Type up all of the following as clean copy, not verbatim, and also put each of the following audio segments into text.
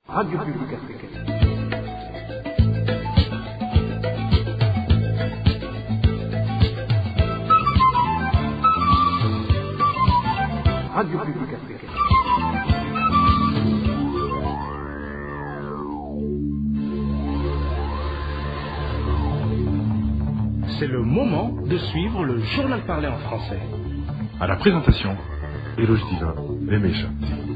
Radio Publique Africaine. Radio Publique Africaine. C'est le moment de suivre le journal parlé en français. À la présentation, Eloge Diva, Lemesha.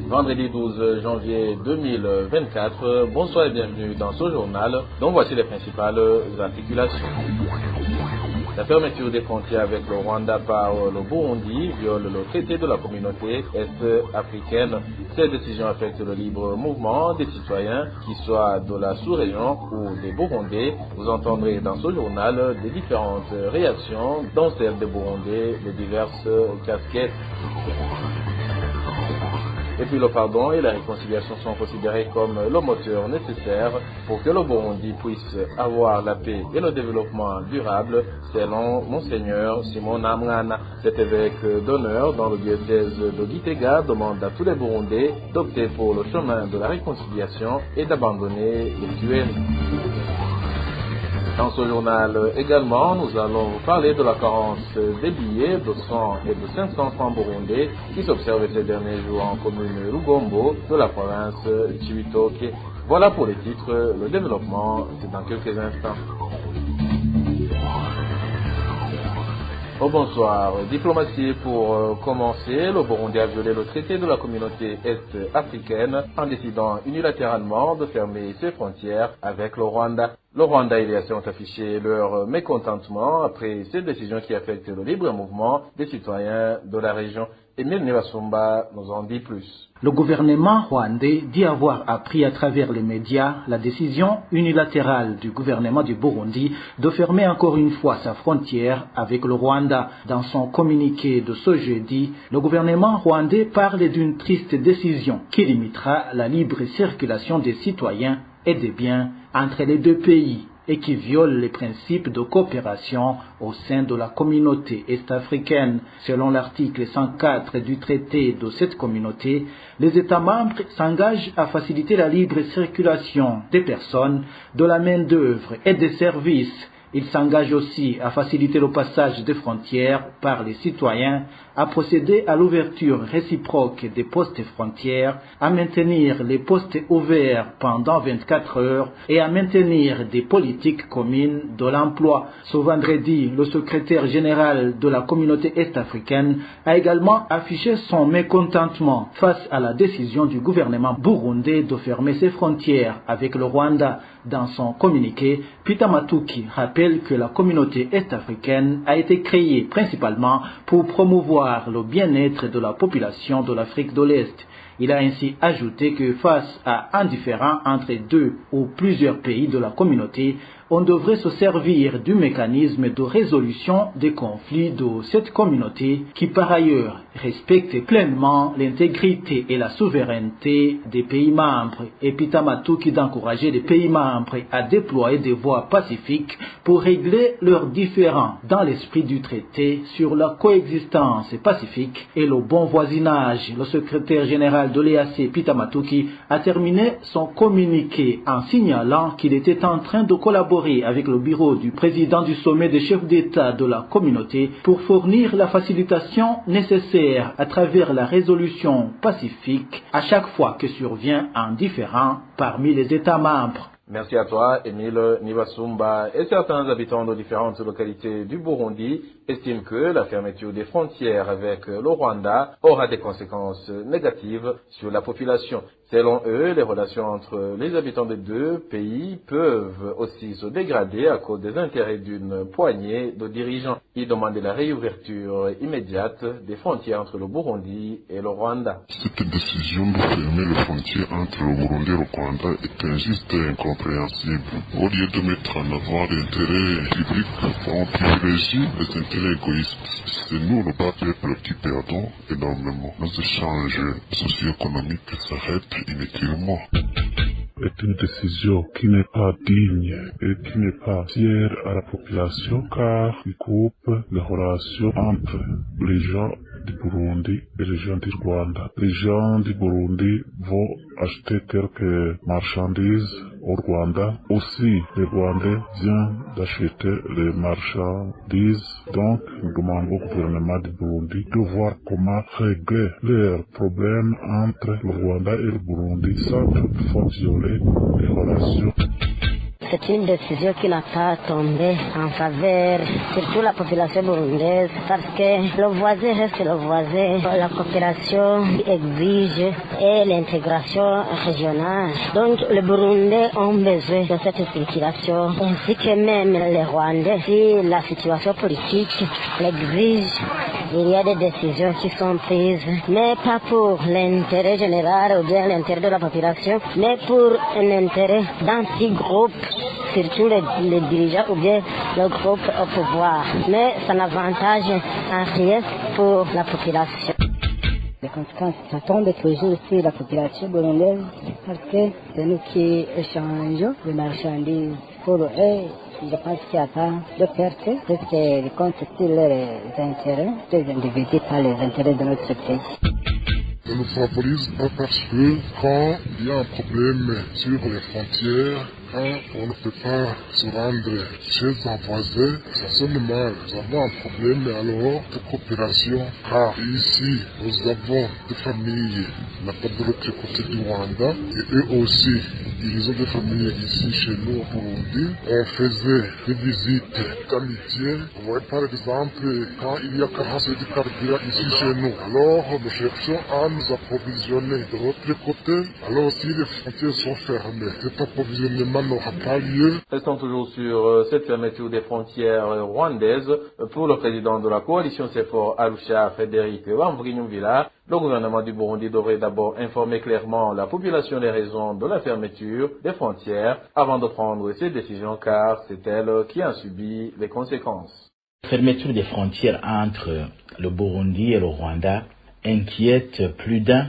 Vendredi 12 janvier 2024, bonsoir et bienvenue dans ce journal dont voici les principales articulations. La fermeture des frontières avec le Rwanda par le Burundi viole le traité de la communauté est-africaine. Cette décision affecte le libre mouvement des citoyens, qu'ils soient de la sous-région ou des Burundais. Vous entendrez dans ce journal des différentes réactions, dont celle des Burundais de diverses casquettes. Et puis le pardon et la réconciliation sont considérés comme le moteur nécessaire pour que le Burundi puisse avoir la paix et le développement durable, selon Monseigneur Simon Amwana. Cet évêque d'honneur dans le diocèse de Gitega demande à tous les Burundais d'opter pour le chemin de la réconciliation et d'abandonner les tués. Dans ce journal également, nous allons vous parler de la carence des billets de 100 et de 500 francs burundais qui s'observent ces derniers jours en commune Rugombo de la province Chibitoke. Voilà pour les titres, le développement, c'est dans quelques instants. Oh, bonsoir. Diplomatie pour commencer. Le Burundi a violé le traité de la communauté est-africaine en décidant unilatéralement de fermer ses frontières avec le Rwanda. Le Rwanda et l'IAC ont affiché leur mécontentement après cette décision qui affecte le libre mouvement des citoyens de la région. Emile Nivasumba nous en dit plus. Le gouvernement rwandais dit avoir appris à travers les médias la décision unilatérale du gouvernement du Burundi de fermer encore une fois sa frontière avec le Rwanda. Dans son communiqué de ce jeudi, le gouvernement rwandais parle d'une triste décision qui limitera la libre circulation des citoyens et des biens entre les deux pays et qui viole les principes de coopération au sein de la communauté est-africaine. Selon l'article 104 du traité de cette communauté, les États membres s'engagent à faciliter la libre circulation des personnes, de la main-d'œuvre et des services. Ils s'engagent aussi à faciliter le passage des frontières par les citoyens, à procéder à l'ouverture réciproque des postes frontières, à maintenir les postes ouverts pendant 24 heures et à maintenir des politiques communes de l'emploi. Ce vendredi, le secrétaire général de la communauté est-africaine a également affiché son mécontentement face à la décision du gouvernement burundais de fermer ses frontières avec le Rwanda. Dans son communiqué, Peter Matuki rappelle que la communauté est-africaine a été créée principalement pour promouvoir le bien-être de la population de l'Afrique de l'Est. Il a ainsi ajouté que face à un différend entre deux ou plusieurs pays de la communauté, on devrait se servir du mécanisme de résolution des conflits de cette communauté qui par ailleurs respecte pleinement l'intégrité et la souveraineté des pays membres. Et Peter Matuki d'encourager les pays membres à déployer des voies pacifiques pour régler leurs différends dans l'esprit du traité sur la coexistence pacifique et le bon voisinage. Le secrétaire général de l'EAC, Peter Matuki, a terminé son communiqué en signalant qu'il était en train de collaborer avec le bureau du président du sommet des chefs d'État de la communauté pour fournir la facilitation nécessaire à travers la résolution pacifique à chaque fois que survient un différend parmi les États membres. Merci à toi, Emile Nivasumba. Et certains habitants de différentes localités du Burundi estiment que la fermeture des frontières avec le Rwanda aura des conséquences négatives sur la population. Selon eux, les relations entre les habitants des deux pays peuvent aussi se dégrader à cause des intérêts d'une poignée de dirigeants. Ils demandent la réouverture immédiate des frontières entre le Burundi et le Rwanda. Cette décision de fermer les frontières entre le Burundi et le Rwanda est injuste et incompréhensible. Au lieu de mettre en avant l'intérêt public, on privilégie les intérêts égoïstes. C'est nous, le bas peuple, qui perdons énormément. Nos échanges socio-économiques s'arrêtent inutilement. Est une décision qui n'est pas digne et qui n'est pas fière à la population car il coupe les relations entre les gens du Burundi et les gens du Rwanda. Les gens du Burundi vont acheter quelques marchandises au Rwanda. Aussi, les Rwandais viennent d'acheter les marchandises. Donc, nous demandons au gouvernement du Burundi de voir comment régler leurs problèmes entre le Rwanda et le Burundi sans toutefois violer les relations. C'est une décision qui n'a pas tombé en faveur, surtout la population burundaise, parce que le voisin reste le voisin. La coopération exige et l'intégration régionale. Donc, les Burundais ont besoin de cette circulation, ainsi que même les Rwandais. Si la situation politique l'exige, il y a des décisions qui sont prises, mais pas pour l'intérêt général ou bien l'intérêt de la population, mais pour un intérêt d'un petit groupe, surtout les dirigeants ou bien le groupe au pouvoir. Mais ça n'avantage en rien pour la population. Les conséquences, ça tombe toujours sur la population burundaise parce que c'est nous qui échangeons les marchandises. Pour eux, je pense qu'il n'y a pas de perte parce qu'ils comptent sur les intérêts des individus, pas les intérêts de notre pays. Ça nous favorise parce que quand il y a un problème sur les frontières, quand on ne peut pas se rendre chez un voisin, ça sonne mal. Nous avons un problème alors de coopération, car ici nous avons des familles là-bas de l'autre côté du Rwanda, et eux aussi, ils ont des familles ici chez nous au Burundi. On faisait des visites d'amitié. Vous voyez par exemple, quand il y a carence de carburant ici chez nous, alors nous cherchons à nous approvisionner de l'autre côté. Alors si les frontières sont fermées, cet approvisionnement n'aura pas lieu. Restons toujours sur cette fermeture des frontières rwandaises. Pour le président de la coalition CFOR Arusha, Frédéric Bamvuginyumvira, le gouvernement du Burundi devrait d'abord informer clairement la population des raisons de la fermeture des frontières avant de prendre ces décisions, car c'est elle qui en subit les conséquences. La fermeture des frontières entre le Burundi et le Rwanda inquiète plus d'un,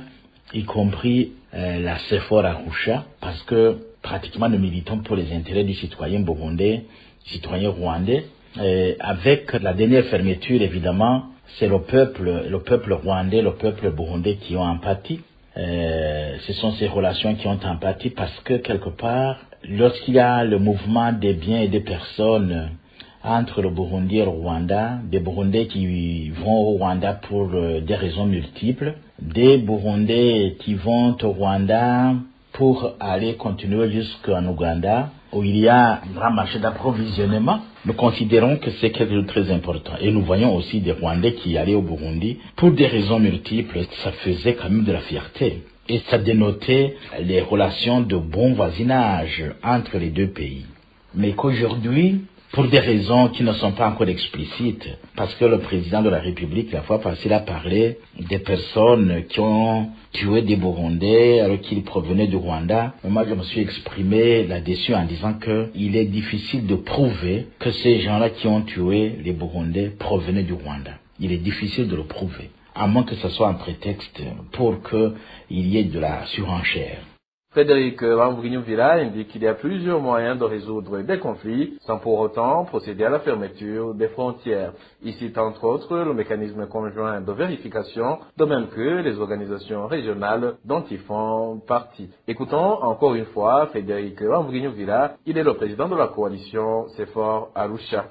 y compris la CFOR Arusha, parce que pratiquement nous militons pour les intérêts du citoyen burundais, citoyen rwandais. Avec la dernière fermeture, évidemment, c'est le peuple rwandais, le peuple burundais qui ont empathie. Ce sont ces relations qui ont empathie parce que quelque part, lorsqu'il y a le mouvement des biens et des personnes entre le Burundi et le Rwanda, des Burundais qui vont au Rwanda pour des raisons multiples, des Burundais qui vont au Rwanda pour aller continuer jusqu'en Ouganda, où il y a un grand marché d'approvisionnement. Nous considérons que c'est quelque chose de très important. Et nous voyons aussi des Rwandais qui allaient au Burundi pour des raisons multiples. Ça faisait quand même de la fierté. Et ça dénotait les relations de bon voisinage entre les deux pays. Mais qu'aujourd'hui, pour des raisons qui ne sont pas encore explicites, parce que le président de la République, la fois passée, a parlé des personnes qui ont tué des Burundais alors qu'ils provenaient du Rwanda. Moi, je me suis exprimé là-dessus en disant que il est difficile de prouver que ces gens-là qui ont tué les Burundais provenaient du Rwanda. Il est difficile de le prouver, à moins que ce soit un prétexte pour qu'il y ait de la surenchère. Frédéric Bamvuginyumvira indique qu'il y a plusieurs moyens de résoudre des conflits sans pour autant procéder à la fermeture des frontières. Il cite entre autres le mécanisme conjoint de vérification, de même que les organisations régionales dont ils font partie. Écoutons encore une fois Frédéric Bamvuginyumvira, il est le président de la coalition CFOR Arusha.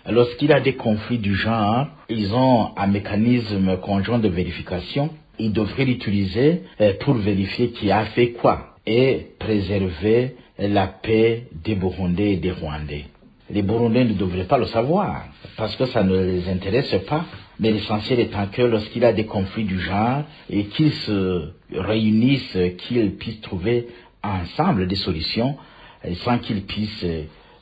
Lorsqu'il y a des conflits du genre, ils ont un mécanisme conjoint de vérification. Ils devraient l'utiliser pour vérifier qui a fait quoi et préserver la paix des Burundais et des Rwandais. Les Burundais ne devraient pas le savoir parce que ça ne les intéresse pas. Mais l'essentiel étant que lorsqu'il y a des conflits du genre et qu'ils se réunissent, qu'ils puissent trouver ensemble des solutions sans qu'ils puissent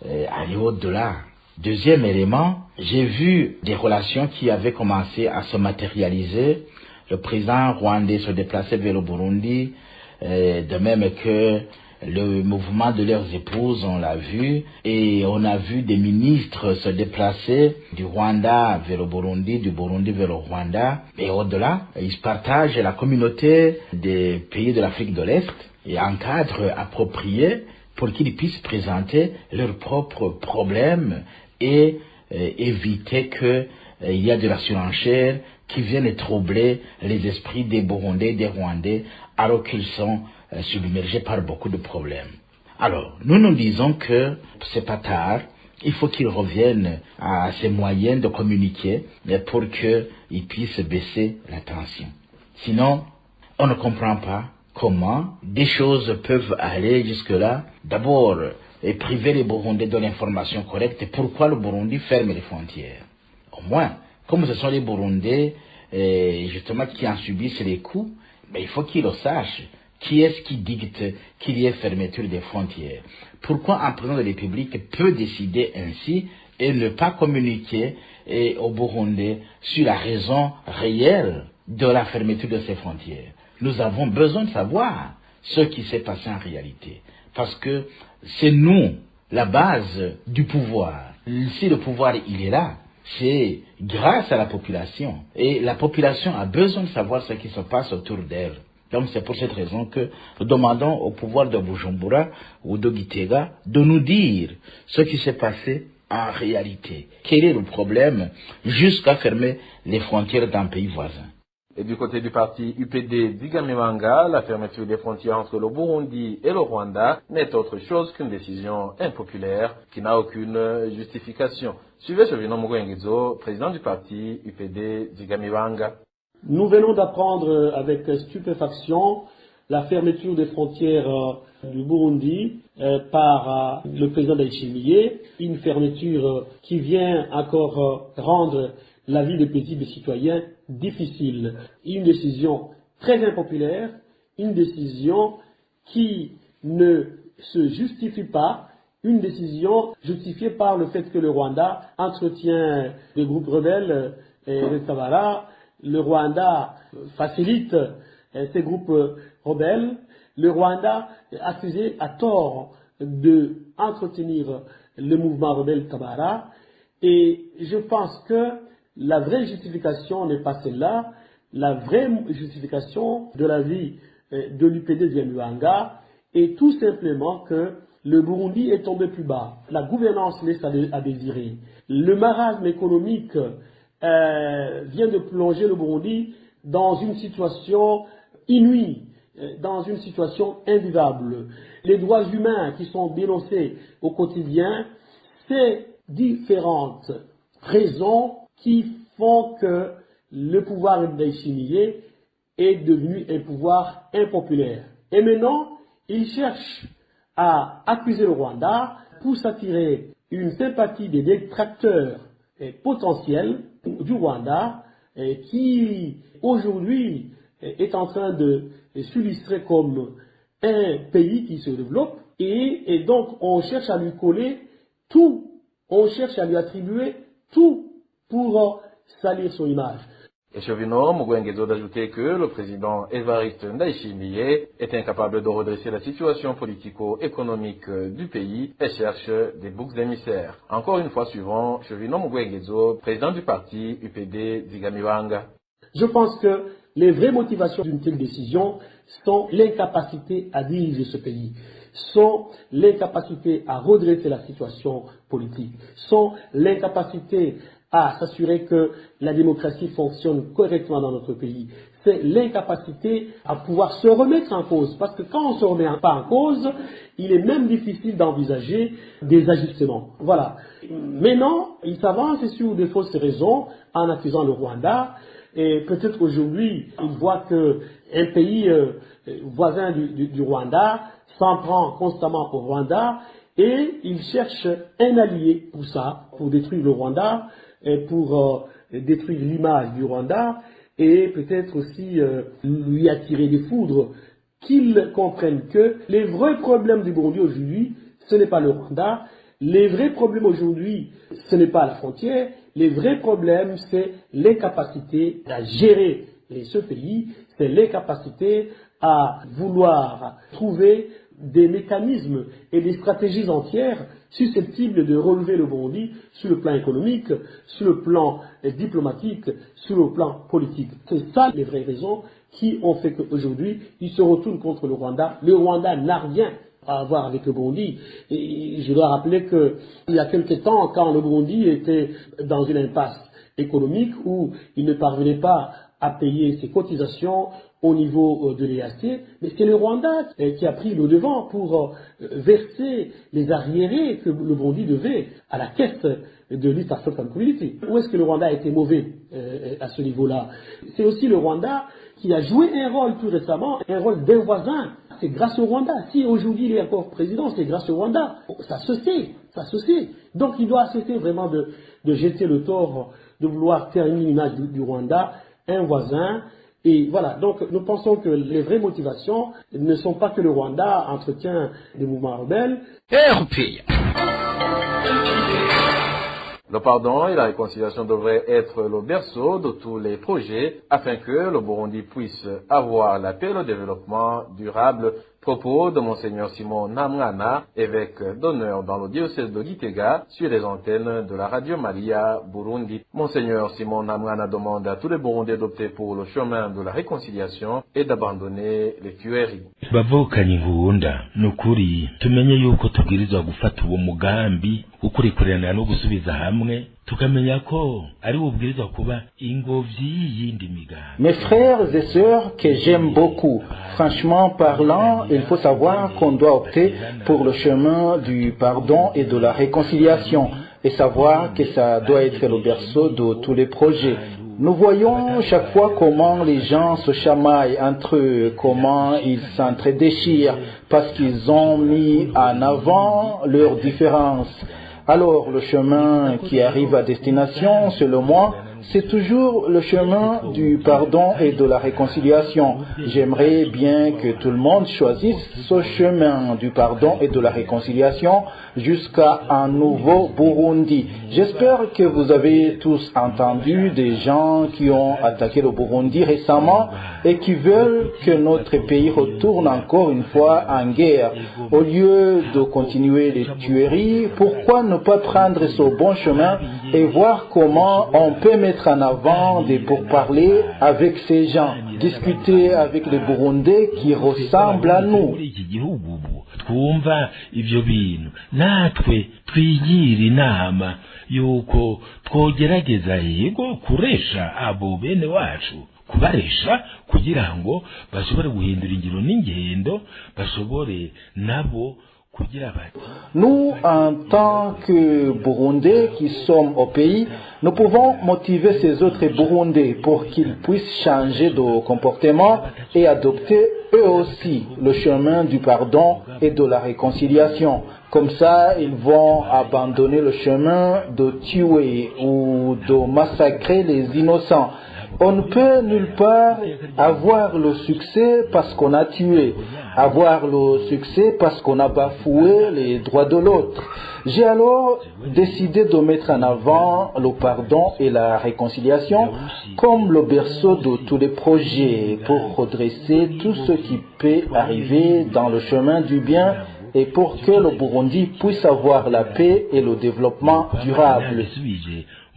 aller au-delà. Deuxième élément, j'ai vu des relations qui avaient commencé à se matérialiser. Le président rwandais se déplaçait vers le Burundi, de même que le mouvement de leurs épouses, on l'a vu, et on a vu des ministres se déplacer du Rwanda vers le Burundi, du Burundi vers le Rwanda, et au-delà, ils partagent la communauté des pays de l'Afrique de l'Est et un cadre approprié pour qu'ils puissent présenter leurs propres problèmes et éviter qu'il y a de la surenchère qui viennent troubler les esprits des Burundais, des Rwandais, alors qu'ils sont submergés par beaucoup de problèmes. Alors, nous disons que c'est pas tard, il faut qu'ils reviennent à ces moyens de communiquer pour qu'ils puissent baisser la tension. Sinon, on ne comprend pas comment des choses peuvent aller jusque-là. D'abord, priver les Burundais de l'information correcte. Pourquoi le Burundi ferme les frontières? Au moins, comme ce sont les Burundais justement qui en subissent les coups, mais il faut qu'ils le sachent. Qui est-ce qui dicte qu'il y ait fermeture des frontières? Pourquoi un président de la République peut décider ainsi et ne pas communiquer aux Burundais sur la raison réelle de la fermeture de ces frontières? Nous avons besoin de savoir ce qui s'est passé en réalité. Parce que c'est nous, la base du pouvoir. Si le pouvoir il est là, c'est grâce à la population. Et la population a besoin de savoir ce qui se passe autour d'elle. Donc c'est pour cette raison que nous demandons au pouvoir de Bujumbura ou de Gitega de nous dire ce qui s'est passé en réalité. Quel est le problème jusqu'à fermer les frontières d'un pays voisin? Et du côté du parti UPD Zigamibanga, la fermeture des frontières entre le Burundi et le Rwanda n'est autre chose qu'une décision impopulaire qui n'a aucune justification. Suivez Chevino Mugwengezo, président du parti UPD Zigamibanga. Nous venons d'apprendre avec stupéfaction la fermeture des frontières du Burundi par le président Ndayishimiye, une fermeture qui vient encore rendre la vie des paisibles citoyens difficile. Une décision très impopulaire, une décision qui ne se justifie pas, une décision justifiée par le fait que le Rwanda entretient des groupes rebelles et le Tabara. Le Rwanda facilite ces groupes rebelles. Le Rwanda est accusé à tort d'entretenir le mouvement rebelle Tabara. Et je pense que la vraie justification n'est pas celle-là. La vraie justification de la vie de l'UPD de Zigamibanga est tout simplement que le Burundi est tombé plus bas. La gouvernance laisse à désirer. Le marasme économique vient de plonger le Burundi dans une situation inouïe, dans une situation invivable. Les droits humains qui sont dénoncés au quotidien, c'est différentes raisons qui font que le pouvoir de Ndayishimiye est devenu un pouvoir impopulaire. Et maintenant, il cherche à accuser le Rwanda pour s'attirer une sympathie des détracteurs potentiels du Rwanda qui aujourd'hui est en train de s'illustrer comme un pays qui se développe et donc on cherche à lui coller tout, on cherche à lui attribuer tout pour salir son image. Et Chevino Mugwengezo d'ajouter que le président Evariste Ndayishimiye est incapable de redresser la situation politico-économique du pays et cherche des boucs émissaires. Encore une fois suivant, Chevino Mugwengezo, président du parti UPD Zigamibanga. Je pense que les vraies motivations d'une telle décision sont l'incapacité à diriger ce pays, sont l'incapacité à redresser la situation politique, sont l'incapacité à s'assurer que la démocratie fonctionne correctement dans notre pays. C'est l'incapacité à pouvoir se remettre en cause. Parce que quand on ne se remet pas en cause, il est même difficile d'envisager des ajustements. Voilà. Maintenant, il s'avance sur des fausses raisons en accusant le Rwanda. Et peut-être aujourd'hui, il voit qu'un pays voisin du Rwanda s'en prend constamment au Rwanda et il cherche un allié pour ça, pour détruire le Rwanda, et pour détruire l'image du Rwanda et peut-être aussi lui attirer des foudres, qu'il comprenne que les vrais problèmes du Burundi aujourd'hui, ce n'est pas le Rwanda, les vrais problèmes aujourd'hui, ce n'est pas la frontière, les vrais problèmes, c'est l'incapacité à gérer ce pays, c'est l'incapacité à vouloir trouver des mécanismes et des stratégies entières susceptibles de relever le Burundi sur le plan économique, sur le plan diplomatique, sur le plan politique. C'est ça les vraies raisons qui ont fait qu'aujourd'hui, ils se retournent contre le Rwanda. Le Rwanda n'a rien à voir avec le Burundi. Et je dois rappeler qu'il y a quelque temps, quand le Burundi était dans une impasse économique où il ne parvenait pas à payer ses cotisations au niveau de l'EAC, mais c'est le Rwanda qui a pris le devant pour verser les arriérés que le Burundi devait à la caisse de l'East African Community. Où est-ce que le Rwanda a été mauvais à ce niveau-là? C'est aussi le Rwanda qui a joué un rôle plus récemment, un rôle d'un voisin. C'est grâce au Rwanda. Si aujourd'hui il est encore président, c'est grâce au Rwanda. Ça se sait, ça se sait. Donc il doit cesser vraiment de jeter le tort, de vouloir terminer l'image du Rwanda, un voisin. Et voilà, donc nous pensons que les vraies motivations ne sont pas que le Rwanda entretient des mouvements rebelles. Le pardon et la réconciliation devraient être le berceau de tous les projets afin que le Burundi puisse avoir la paix et le développement durable. Propos de Monseigneur Simon Namwana, évêque d'honneur dans le diocèse de Gitega, sur les antennes de la Radio Maria Burundi. Monseigneur Simon Namwana demande à tous les Burundais d'opter pour le chemin de la réconciliation et d'abandonner les tueries. Bavukanye ngunda nukuri tumenye yuko tubwirizwa gufata uwo mugambi ukurikurana no gusubiza hamwe tukamenya ko ari ubwirizwa kuba ingobyi yindi migambi. Mes frères et sœurs que j'aime beaucoup, franchement parlant, il faut savoir qu'on doit opter pour le chemin du pardon et de la réconciliation et savoir que ça doit être le berceau de tous les projets. Nous voyons chaque fois comment les gens se chamaillent entre eux, comment ils s'entre-déchirent parce qu'ils ont mis en avant leurs différences. Alors le chemin qui arrive à destination, selon moi, c'est toujours le chemin du pardon et de la réconciliation. J'aimerais bien que tout le monde choisisse ce chemin du pardon et de la réconciliation jusqu'à un nouveau Burundi. J'espère que vous avez tous entendu des gens qui ont attaqué le Burundi récemment et qui veulent que notre pays retourne encore une fois en guerre. Au lieu de continuer les tueries, pourquoi ne pas prendre ce bon chemin et voir comment on peut mettre en avant des pourparlers avec ces gens, discuter avec les Burundais qui ressemblent à nous. Twumva ivyo bintu natwe twigira inama yuko twogerageza yego kuresha abo bene wacu kubaresha kugira ngo bashobore guhindura ingiro n'ingendo bashobore nabo. Nous, en tant que Burundais qui sommes au pays, nous pouvons motiver ces autres Burundais pour qu'ils puissent changer de comportement et adopter eux aussi le chemin du pardon et de la réconciliation. Comme ça, ils vont abandonner le chemin de tuer ou de massacrer les innocents. On ne peut nulle part avoir le succès parce qu'on a tué, avoir le succès parce qu'on a bafoué les droits de l'autre. J'ai alors décidé de mettre en avant le pardon et la réconciliation comme le berceau de tous les projets pour redresser tout ce qui peut arriver dans le chemin du bien et pour que le Burundi puisse avoir la paix et le développement durable.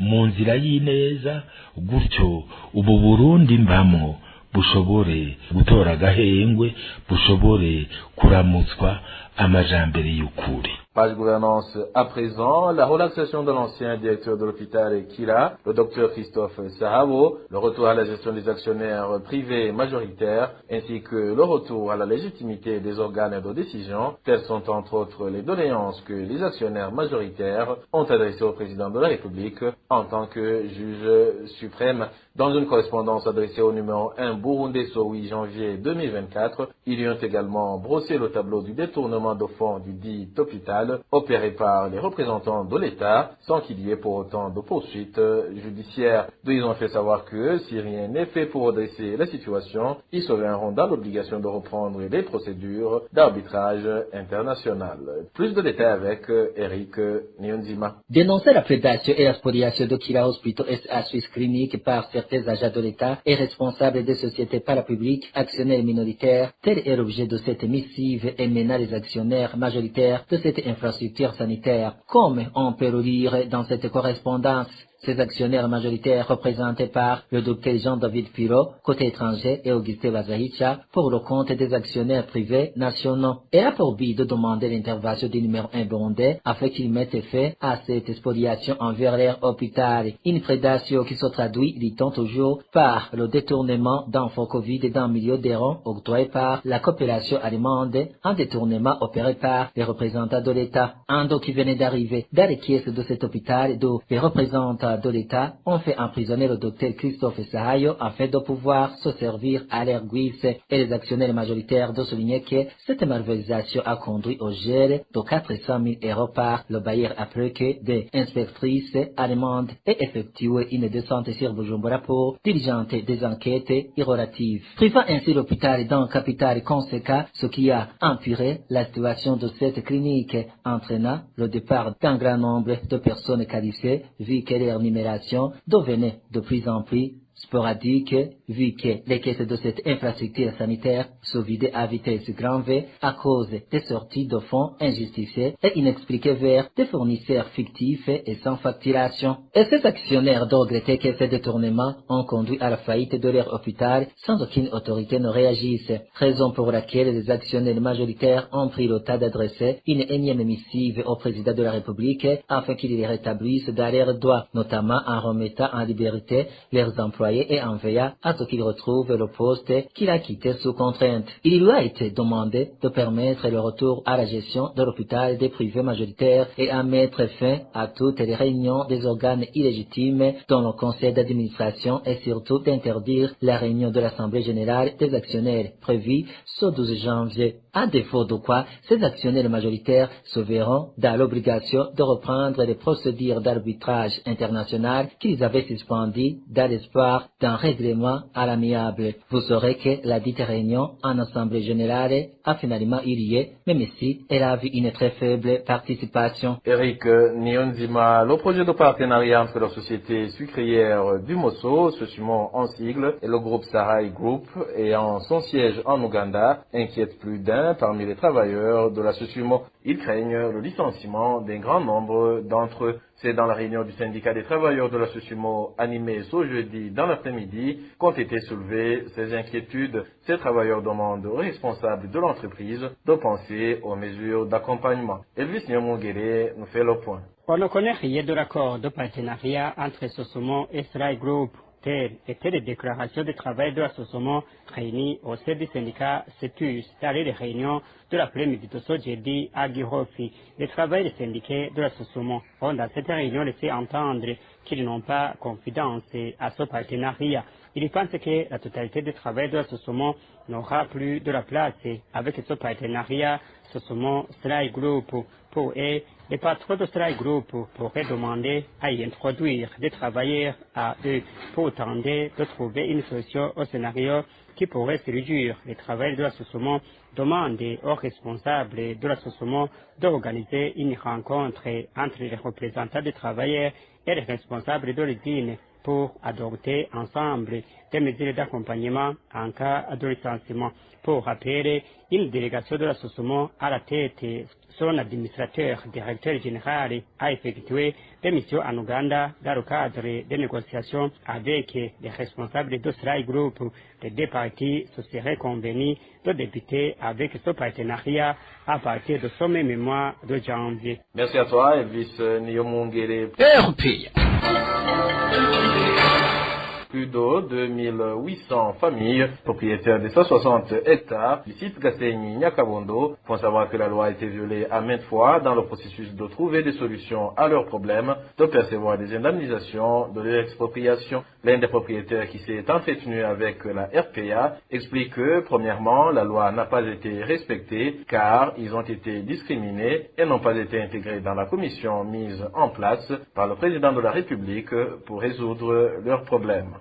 Mu nzira y'ineza gutyo ubu Burundi mbamo bushobore gutora agahengwe bushobore kuramutswa amajambere y'ukuri. Page gouvernance à présent, la relaxation de l'ancien directeur de l'hôpital Kira, le docteur Christophe Sahabo, le retour à la gestion des actionnaires privés majoritaires, ainsi que le retour à la légitimité des organes de décision, telles sont entre autres les doléances que les actionnaires majoritaires ont adressées au président de la République en tant que juge suprême. Dans une correspondance adressée au numéro 1 Burundais au 8 janvier 2024, ils lui ont également brossé le tableau du détournement de fonds du dit hôpital opéré par les représentants de l'État sans qu'il y ait pour autant de poursuites judiciaires. Ils ont fait savoir que si rien n'est fait pour redresser la situation, ils se verront dans l'obligation de reprendre les procédures d'arbitrage international. Plus de détails avec Eric Nyonzima. Dénoncer la prédation et la spoliation de Kira Hospital SA Swiss Clinique par certains agents de l'État et responsables des sociétés parapubliques, actionnaires minoritaires, tel est l'objet de cette missive émenant les actionnaires majoritaires de cette infrastructure sanitaire. Comme on peut le lire dans cette correspondance, Ces actionnaires majoritaires représentés par le Dr Jean-David Piro, côté étranger, et Augustin Bazahicha, pour le compte des actionnaires privés nationaux. Elle a pour but de demander l'intervention du numéro 1 burundais afin qu'il mette fin à cette spoliation envers leur hôpital. Une prédation qui se traduit, dit-on toujours, par le détournement d'enfants Covid d'un million d'euros octroyés par la coopération allemande, un détournement opéré par les représentants de l'État. Un dos qui venait d'arriver dans les caisses de cet hôpital, d'où les représentants de l'État ont fait emprisonner le docteur Christophe Sahayo afin de pouvoir se servir à leur guise. Et les actionnaires majoritaires de souligner que cette malversation a conduit au gel de 400 000 euros par le bailleur après que des inspectrices allemandes aient effectué une descente sur Bujumbura pour diligenter des enquêtes irrelatives. Privant ainsi l'hôpital d'un capital conséquent, ce qui a empiré la situation de cette clinique, entraînant le départ d'un grand nombre de personnes qualifiées, vu que leur numération devenait de plus en plus sporadique, vu que les caisses de cette infrastructure sanitaire se vidaient à vitesse grand V à cause des sorties de fonds injustifiées et inexpliquées vers des fournisseurs fictifs et sans facturation. Et ces actionnaires de regretter que ces détournements ont conduit à la faillite de leur hôpital sans aucune autorité ne réagisse, raison pour laquelle les actionnaires majoritaires ont pris le temps d'adresser une énième missive au président de la République afin qu'il les rétablisse dans leurs droits, notamment en remettant en liberté leurs employés et en veillant à ce qu'il retrouve le poste qu'il a quitté sous contrainte. Il lui a été demandé de permettre le retour à la gestion de l'hôpital des privés majoritaires et à mettre fin à toutes les réunions des organes illégitimes dont le conseil d'administration et surtout d'interdire la réunion de l'Assemblée générale des actionnaires prévue ce 12 janvier. À défaut de quoi, ces actionnaires majoritaires se verront dans l'obligation de reprendre les procédures d'arbitrage international qu'ils avaient suspendues dans l'espoir d'un règlement à l'amiable. Vous saurez que la dite réunion en Assemblée générale a finalement eu lieu, même si elle a vu une très faible participation. Eric Nionzima, le projet de partenariat entre la société sucrière du Mosso, Sosumo en sigle, et le groupe Sarai Group, ayant son siège en Ouganda, inquiète plus d'un parmi les travailleurs de la Sosumo. Ils craignent le licenciement d'un grand nombre d'entre eux. C'est dans la réunion du syndicat des travailleurs de la Sosumo animée ce jeudi dans l'après-midi qu'ont été soulevées ces inquiétudes. Ces travailleurs demandent aux responsables de l'entreprise de penser aux mesures d'accompagnement. Elvis Nyamungere nous fait le point. On ne connaît rien de l'accord de partenariat entre Sosumo et Sarai Group. Telles étaient les déclarations de travail de la Sosumo réunies au sein du syndicat CETUS dans les réunions de l'après-midi de ce jeudi à Girofi. Les travailleurs des syndiqués de la Sosumo ont dans cette réunion laissé entendre qu'ils n'ont pas confiance à ce partenariat. Ils pensent que la totalité des travailleurs de la Sosumo n'aura plus de la place avec ce partenariat Sosumo Sarai Group. Pour eux, les patrons de Sarai Group pourraient demander à y introduire des travailleurs à eux pour tenter de trouver une solution au scénario qui pourrait se réduire. Les travailleurs de la Sosumo demandent aux responsables de la Sosumo d'organiser une rencontre entre les représentants des travailleurs et les responsables de l'usine pour adopter ensemble des mesures d'accompagnement en cas de licenciement. Pour rappeler, une délégation de la Sosumo à la tête, son administrateur, directeur général, a effectué des missions en Ouganda dans le cadre des négociations avec les responsables de Sarai Group. Les deux parties se seraient convenus de débuter avec ce partenariat à partir de ce même mois de janvier. Merci à toi, Elvis Nyamungere. Plus de 2800 familles propriétaires de 160 hectares du site Gasenyi-Nyakabondo font savoir que la loi a été violée à maintes fois dans le processus de trouver des solutions à leurs problèmes, de percevoir des indemnisations de leur expropriation. L'un des propriétaires qui s'est entretenu avec la RPA explique que, premièrement, la loi n'a pas été respectée car ils ont été discriminés et n'ont pas été intégrés dans la commission mise en place par le président de la République pour résoudre leurs problèmes.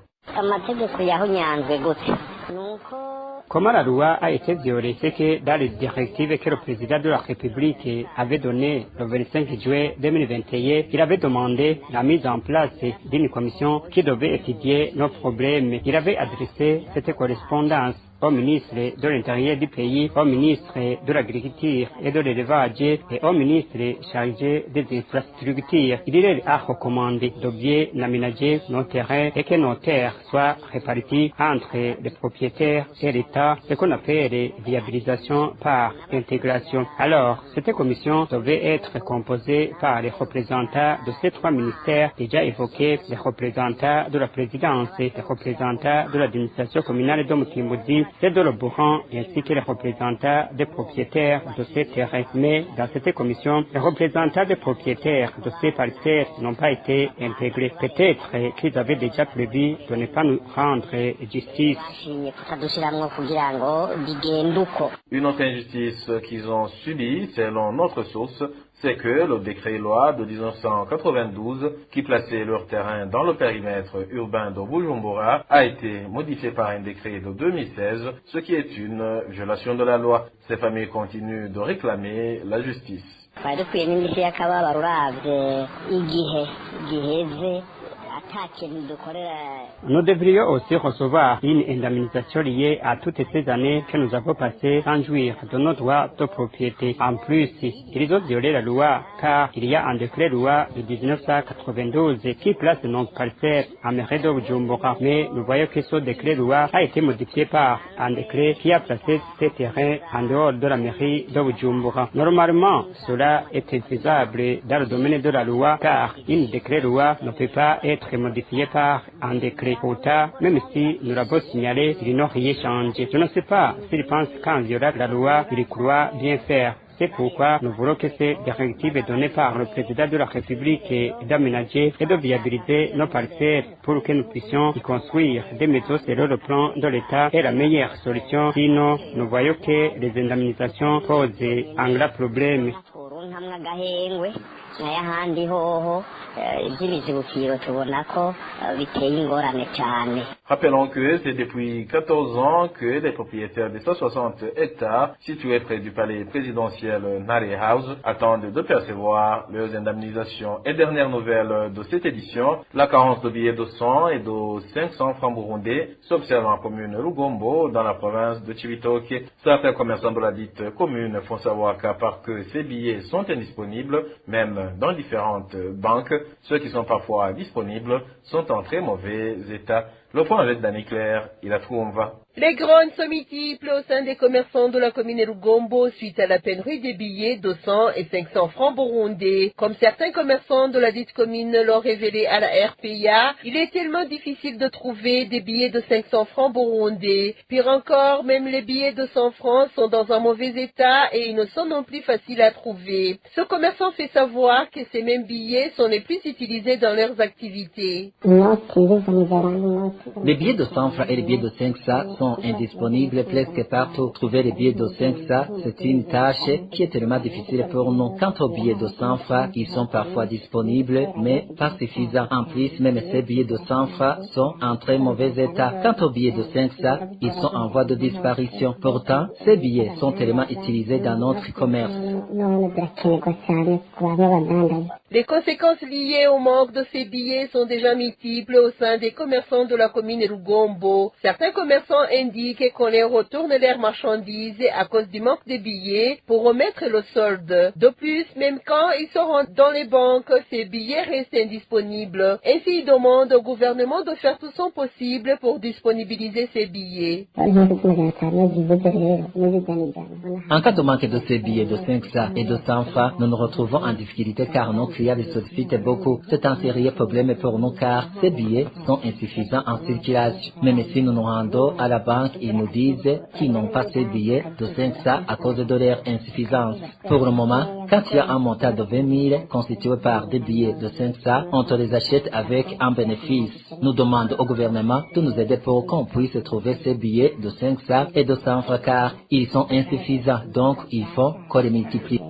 Comment la loi a été violée, c'est que dans les directives que le président de la République avait données le 25 juillet 2021, il avait demandé la mise en place d'une commission qui devait étudier nos problèmes. Il avait adressé cette correspondance au ministre de l'Intérieur du pays, au ministre de l'Agriculture et de l'Élevage et au ministre chargé des infrastructures. Il leur a recommandé de bien aménager nos terrains et que nos terres soient réparties entre les propriétaires et l'État, ce qu'on appelle viabilisation par intégration. Alors, cette commission devait être composée par les représentants de ces trois ministères déjà évoqués, les représentants de la présidence, les représentants de l'administration communale de Mutimbuzi et de l'Oburon, ainsi que les représentants des propriétaires de ces terrains. Mais dans cette commission, les représentants des propriétaires de ces parcelles n'ont pas été intégrés. Peut-être qu'ils avaient déjà prévu de ne pas nous rendre justice. Une autre injustice qu'ils ont subie, selon notre source, c'est que le décret-loi de 1992, qui plaçait leur terrain dans le périmètre urbain de Bujumbura, a été modifié par un décret de 2016, ce qui est une violation de la loi. Ces familles continuent de réclamer la justice. Nous devrions aussi recevoir une indemnisation liée à toutes ces années que nous avons passées sans jouir de nos droits de propriété. En plus, ils ont violé la loi car il y a un décret-loi de 1992 qui place nos parcelles en mairie de Bujumbura. Mais nous voyons que ce décret-loi a été modifié par un décret qui a placé ces terrains en dehors de la mairie de Bujumbura. Normalement, cela est infaisable dans le domaine de la loi car une décret-loi ne peut pas être modifié par un décret. Pourtant, même si nous l'avons signalé, ils n'ont rien changé. Je ne sais pas s'ils pensent qu'en violant la loi, ils croient bien faire. C'est pourquoi nous voulons que ces directives données par le président de la République d'aménager et de viabiliser nos parcelles pour que nous puissions y construire des maisons selon le plan de l'État est la meilleure solution. Sinon, nous voyons que les indemnisations posent un grave problème. Rappelons que c'est depuis 14 ans que les propriétaires de 160 hectares situés près du palais présidentiel Nare House attendent de percevoir leurs indemnisations. Et dernière nouvelle de cette édition, la carence de billets de 100 et de 500 francs burundais s'observe en commune Rugombo dans la province de Cibitoke. Certains commerçants de la dite commune font savoir qu'à part que ces billets sont indisponibles, même dans différentes banques, ceux qui sont parfois disponibles sont en très mauvais état. Le point avec Dani Claire, il a tout on va. Les grandes sont multiples au sein des commerçants de la commune Rugombo suite à la pénurie des billets de 100 et 500 francs burundais. Comme certains commerçants de la dite commune l'ont révélé à la RPA, il est tellement difficile de trouver des billets de 500 francs burundais. Pire encore, même les billets de 100 francs sont dans un mauvais état et ils ne sont non plus faciles à trouver. Ce commerçant fait savoir que ces mêmes billets sont les plus utilisés dans leurs activités. Les billets de 100 francs et les billets de 500 sont indisponibles presque partout. Trouver les billets de 500, c'est une tâche qui est tellement difficile pour nous. Quant aux billets de 100 francs, ils sont parfois disponibles, mais pas suffisants. En plus, même ces billets de 100 francs sont en très mauvais état. Quant aux billets de 500, ils sont en voie de disparition. Pourtant, ces billets sont tellement utilisés dans notre commerce. Les conséquences liées au manque de ces billets sont déjà multiples au sein des commerçants de la commune Rugombo. Certains commerçants indiquent qu'on les retourne leurs marchandises à cause du manque de billets pour remettre le solde. De plus, même quand ils se rendent dans les banques, ces billets restent indisponibles. Ainsi, ils demandent au gouvernement de faire tout son possible pour disponibiliser ces billets. En cas de manque de ces billets de 500 et de 100 francs, nous nous retrouvons en difficulté car nos clients les sollicitent beaucoup. C'est un sérieux problème pour nous car ces billets sont insuffisants en circulation. Même si nous nous rendons à la banque, ils nous disent qu'ils n'ont pas ces billets de 500 à cause de leur insuffisance. Pour le moment, quand il y a un montant de 20 000 constitué par des billets de 500, on te les achète avec un bénéfice. Nous demandons au gouvernement de nous aider pour qu'on puisse trouver ces billets de 500 et de 100 francs car ils sont insuffisants, donc il faut qu'on les multiplie.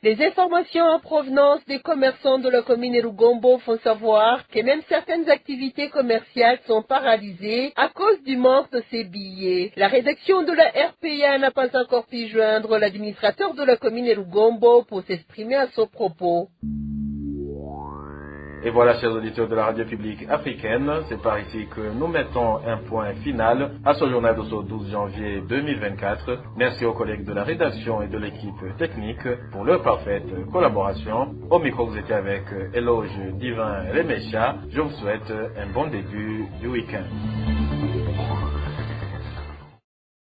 Les informations en provenance des commerçants de la commune Rugombo font savoir que même certaines activités commerciales sont paralysées à cause du manque de ces billets. La rédaction de la RPA n'a pas encore pu joindre l'administrateur de la commune Rugombo pour s'exprimer à ce propos. Et voilà, chers auditeurs de la radio publique africaine, c'est par ici que nous mettons un point final à ce journal de ce 12 janvier 2024. Merci aux collègues de la rédaction et de l'équipe technique pour leur parfaite collaboration. Au micro, vous étiez avec Eloge Divin Remesha. Je vous souhaite un bon début du week-end.